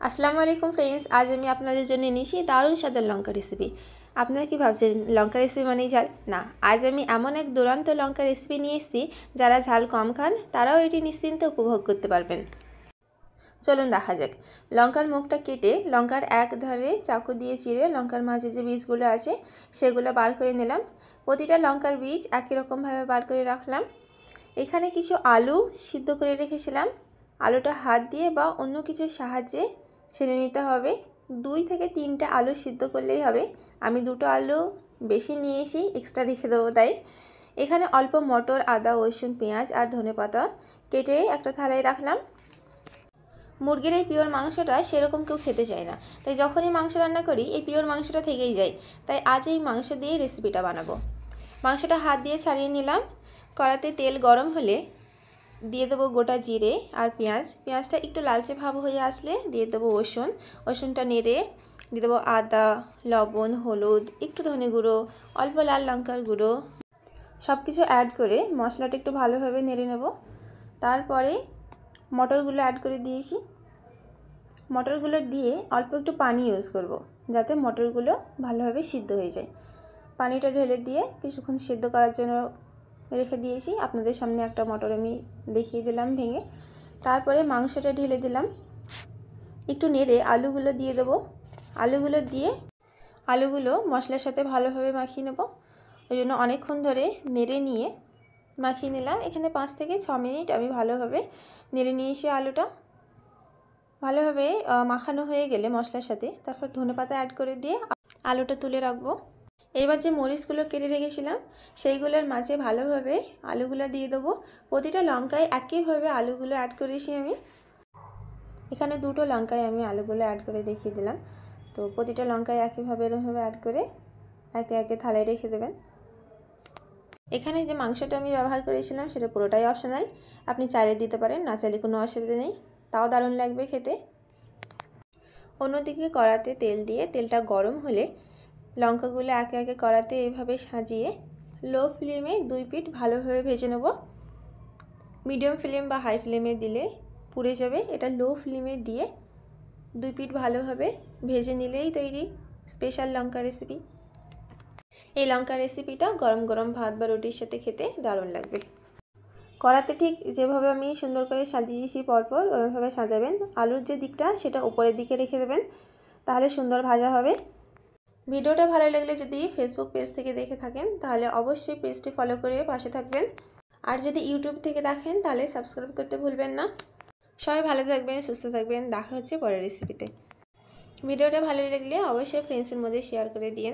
আসসালামু আলাইকুম ফ্রেন্ডস, আজ আমি আপনাদের জন্য এনেছি দারুণ স্বাদের লঙ্কা রেসিপি। আপনারা কি ভাবছেন লঙ্কা রেসিপি মানেই ঝাল? না, আজ আমি এমন এক দুরন্ত লঙ্কা রেসিপি নিয়ে এসেছি যারা ঝাল কম খান তারাও এটি নিশ্চিন্তে উপভোগ করতে পারবেন। চলুন দেখা যাক। লঙ্কার মুখটা কেটে লঙ্কার এক ধারে চাকু দিয়ে চিরে লঙ্কার মাঝে যে বীজগুলো আছে সেগুলো বার করে নিলাম। প্রতিটা লঙ্কার বীজ একই রকমভাবে বার করে রাখলাম। এখানে কিছু আলু সিদ্ধ করে রেখেছিলাম। আলুটা হাত দিয়ে বা অন্য কিছুর সাহায্যে ছেড়ে নিতে হবে। 2 থেকে 3টে আলু সিদ্ধ করলেই হবে। আমি 2টো আলু বেশি নিয়ে এসে এক্সট্রা রেখে দেবো তাই। এখানে অল্প মটর, আদা, রসুন, পেঁয়াজ আর ধনেপাতা কেটে একটা থালায় রাখলাম। মুরগির এই পিওর মাংসটা সেরকম কেউ খেতে চায় না, তাই যখনই মাংস রান্না করি এই পিওর মাংসটা থেকেই যায়। তাই আজ এই মাংস দিয়ে রেসিপিটা বানাবো। মাংসটা হাত দিয়ে ছাড়িয়ে নিলাম। কড়াতে তেল গরম হলে দিয়ে দেবো গোটা জিরে আর পেঁয়াজটা একটু লালচে ভাব হয়ে আসলে দিয়ে দেবো রসুনটা নেড়ে দিয়ে দেবো আদা, লবণ, হলুদ, একটু ধনে গুঁড়ো, অল্প লাল লঙ্কার গুঁড়ো, সব কিছু অ্যাড করে মশলাটা একটু ভালোভাবে নেড়ে নেব। তারপরে মটরগুলো অ্যাড করে দিয়েছি। মটরগুলো দিয়ে অল্প একটু পানি ইউজ করব যাতে মটরগুলো ভালোভাবে সিদ্ধ হয়ে যায়। পানিটা ঢেলে দিয়ে কিছুক্ষণ সিদ্ধ করার জন্য রেখে দিয়েছি। আপনাদের সামনে একটা মটর আমি দেখিয়ে দিলাম ভেঙে। তারপরে মাংসটা ঢেলে দিলাম। একটু নেড়ে আলুগুলো দিয়ে দেবো। আলুগুলো মশলার সাথে ভালোভাবে মাখিয়ে নেব। ওই জন্য অনেকক্ষণ ধরে নেড়ে নিয়ে মাখিয়ে নিলাম। এখানে 5 থেকে 6 মিনিট আমি ভালোভাবে নেড়ে নিয়েছি। আলুটা ভালোভাবে মাখানো হয়ে গেলে মশলার সাথে তারপর ধনেপাতা অ্যাড করে দিয়ে আলুটা তুলে রাখবো। এবার যে মরিচগুলো কেটে রেখেছিলাম সেইগুলোর মাঝে ভালোভাবে আলুগুলো দিয়ে দেবো। প্রতিটা লঙ্কায় একইভাবে আলুগুলো অ্যাড করেছি আমি। এখানে 2টো লঙ্কায় আমি আলুগুলো অ্যাড করে দেখিয়ে দিলাম। তো প্রতিটা লঙ্কায় একইভাবে এরকমভাবে অ্যাড করে একে একে থালায় রেখে দেবেন। এখানে যে মাংসটা আমি ব্যবহার করেছিলাম সেটা পুরোটাই অপশনাল, আপনি চাইলে দিতে পারেন, না চাইলে কোনো অসুবিধা নেই, তাও দারুণ লাগবে খেতে। অন্যদিকে কড়াতে তেল দিয়ে তেলটা গরম হলে লঙ্কাগুলো একে একে কড়াতে এইভাবে সাজিয়ে লো ফ্লেমে 2 পিঠ ভালোভাবে ভেজে নেব। মিডিয়াম ফ্লেম বা হাই ফ্লেমে দিলে পুড়ে যাবে। এটা লো ফ্লেমে দিয়ে 2 পিঠ ভালোভাবে ভেজে নিলেই তৈরি স্পেশাল লঙ্কা রেসিপি। এই লঙ্কা রেসিপিটা গরম গরম ভাত বা রুটির সাথে খেতে দারুণ লাগবে। কড়াতে ঠিক যেভাবে আমি সুন্দর করে সাজিয়েছি পরপর ওইভাবে সাজাবেন। আলুর যে দিকটা সেটা উপরের দিকে রেখে দেবেন, তাহলে সুন্দর ভাজা হবে। ভিডিওটা ভালো লাগলে যদি ফেসবুক পেজ থেকে দেখে থাকেন তাহলে অবশ্যই পেজটি ফলো করে পাশে থাকবেন। আর যদি ইউটিউব থেকে দেখেন তাহলে সাবস্ক্রাইব করতে ভুলবেন না। সবাই ভালো থাকবেন, সুস্থ থাকবেন। দেখা হচ্ছে পরের রেসিপিতে। ভিডিওটা ভালো লাগলে অবশ্যই ফ্রেন্ডসের মধ্যে শেয়ার করে দিন।